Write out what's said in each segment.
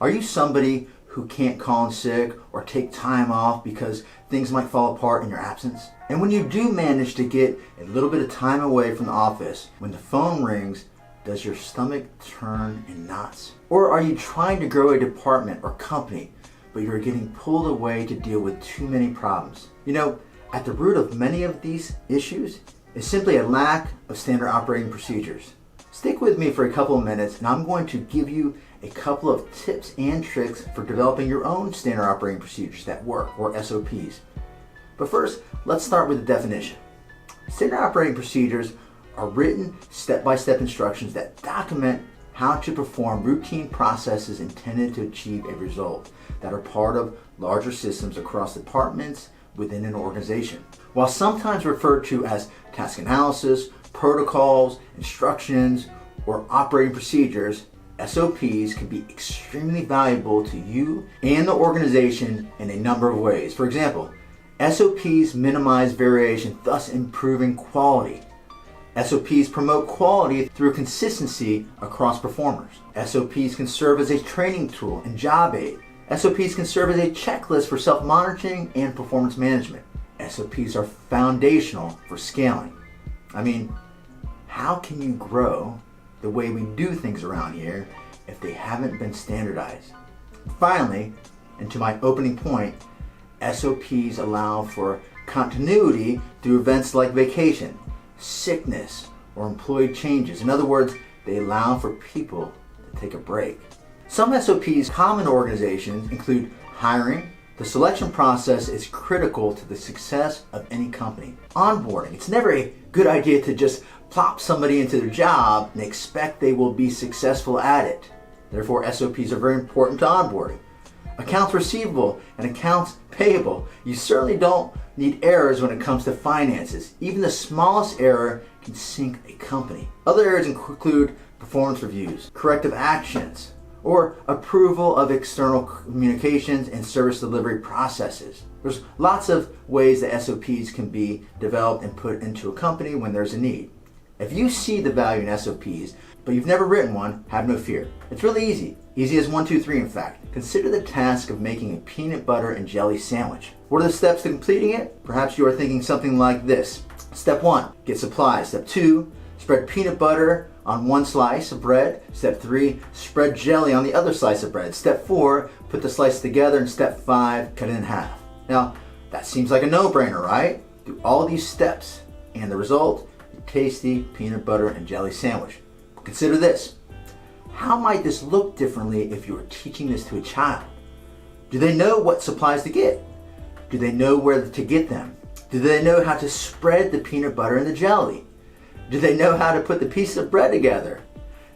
Are you somebody who can't call in sick or take time off because things might fall apart in your absence? And when you do manage to get a little bit of time away from the office, when the phone rings, does your stomach turn in knots? Or are you trying to grow a department or company, but you're getting pulled away to deal with too many problems? You know, at the root of many of these issues is simply a lack of standard operating procedures. Stick with me for a couple of minutes and I'm going to give you a couple of tips and tricks for developing your own standard operating procedures that work, or SOPs. But first, let's start with the definition. Standard operating procedures are written step-by-step instructions that document how to perform routine processes intended to achieve a result that are part of larger systems across departments within an organization. While sometimes referred to as task analysis, protocols, instructions, or operating procedures, SOPs can be extremely valuable to you and the organization in a number of ways. For example, SOPs minimize variation, thus improving quality. SOPs promote quality through consistency across performers. SOPs can serve as a training tool and job aid. SOPs can serve as a checklist for self-monitoring and performance management. SOPs are foundational for scaling. I mean, how can you grow the way we do things around here if they haven't been standardized? Finally, and to my opening point, SOPs allow for continuity through events like vacation, sickness, or employee changes. In other words, they allow for people to take a break. Some SOPs common to organizations include hiring. The selection process is critical to the success of any company. Onboarding. It's never a good idea to just plop somebody into their job and expect they will be successful at it. Therefore, SOPs are very important to onboarding. Accounts receivable and accounts payable. You certainly don't need errors when it comes to finances. Even the smallest error can sink a company. Other areas include performance reviews, corrective actions, or approval of external communications and service delivery processes. There's lots of ways that SOPs can be developed and put into a company when there's a need. If you see the value in SOPs, but you've never written one, have no fear. It's really easy. Easy as 1, 2, 3 in fact. Consider the task of making a peanut butter and jelly sandwich. What are the steps to completing it? Perhaps you are thinking something like this. Step 1, get supplies. Step 2, spread peanut butter on one slice of bread. Step 3, spread jelly on the other slice of bread. Step 4, put the slices together. And step 5, cut it in half. Now, that seems like a no-brainer, right? Do all these steps and the result, a tasty peanut butter and jelly sandwich. But consider this. How might this look differently if you were teaching this to a child? Do they know what supplies to get? Do they know where to get them? Do they know how to spread the peanut butter and the jelly? Do they know how to put the pieces of bread together?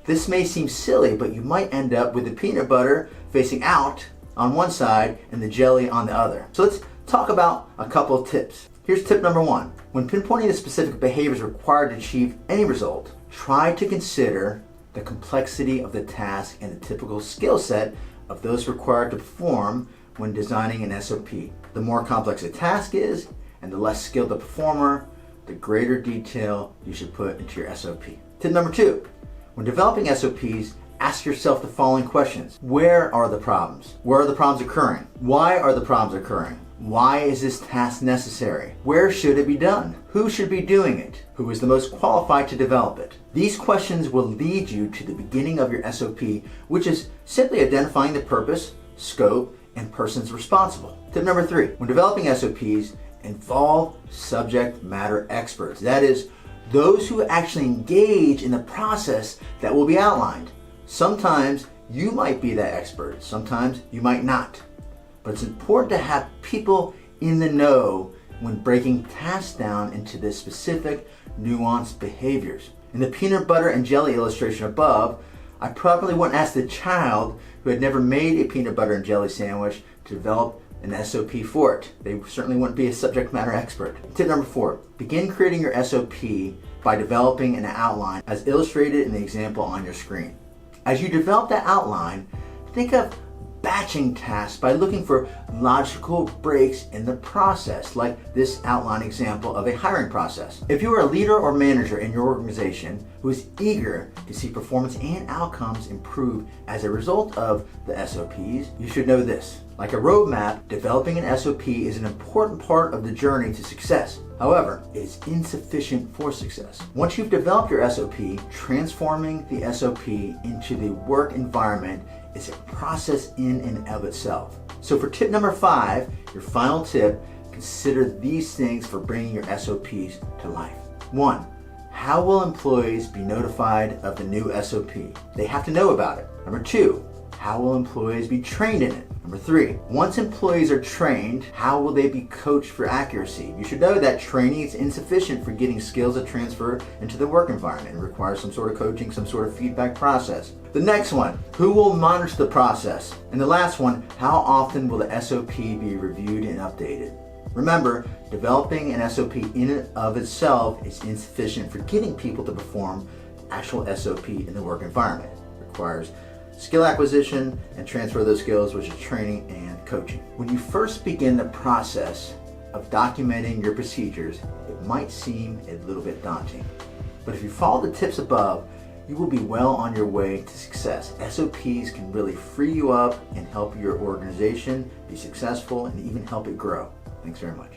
This may seem silly, but you might end up with the peanut butter facing out on one side and the jelly on the other. So let's talk about a couple of tips. Here's tip number 1. When pinpointing the specific behaviors required to achieve any result, try to consider the complexity of the task and the typical skill set of those required to perform when designing an SOP. The more complex a task is, and the less skilled the performer, the greater detail you should put into your SOP. Tip number 2, when developing SOPs, ask yourself the following questions. Where are the problems? Where are the problems occurring? Why are the problems occurring? Why is this task necessary? Where should it be done? Who should be doing it? Who is the most qualified to develop it? These questions will lead you to the beginning of your SOP, which is simply identifying the purpose, scope, and persons responsible. Tip number 3, when developing SOPs, involve subject matter experts. That is, those who actually engage in the process that will be outlined. Sometimes you might be that expert, sometimes you might not. But it's important to have people in the know when breaking tasks down into the specific, nuanced behaviors. In the peanut butter and jelly illustration above, I probably wouldn't ask the child who had never made a peanut butter and jelly sandwich to develop an SOP for it. They certainly wouldn't be a subject matter expert. Tip number 4, begin creating your SOP by developing an outline as illustrated in the example on your screen. As you develop that outline, think of batching tasks by looking for logical breaks in the process, like this outline example of a hiring process. If you are a leader or manager in your organization who is eager to see performance and outcomes improve as a result of the SOPs, you should know this. Like a roadmap, developing an SOP is an important part of the journey to success. However, it is insufficient for success. Once you've developed your SOP, transforming the SOP into the work environment is a process in and of itself. So for tip number 5, your final tip, consider these things for bringing your SOPs to life. 1. How will employees be notified of the new SOP? They have to know about it. Number 2, how will employees be trained in it? Number 3, once employees are trained, how will they be coached for accuracy? You should know that training is insufficient for getting skills that transfer into the work environment and requires some sort of coaching, some sort of feedback process. The next one, who will monitor the process? And the last one, how often will the SOP be reviewed and updated? Remember, developing an SOP in and of itself is insufficient for getting people to perform actual SOP in the work environment. It requires skill acquisition and transfer of those skills, which is training and coaching. When you first begin the process of documenting your procedures, it might seem a little bit daunting. But if you follow the tips above, you will be well on your way to success. SOPs can really free you up and help your organization be successful and even help it grow. Thanks very much.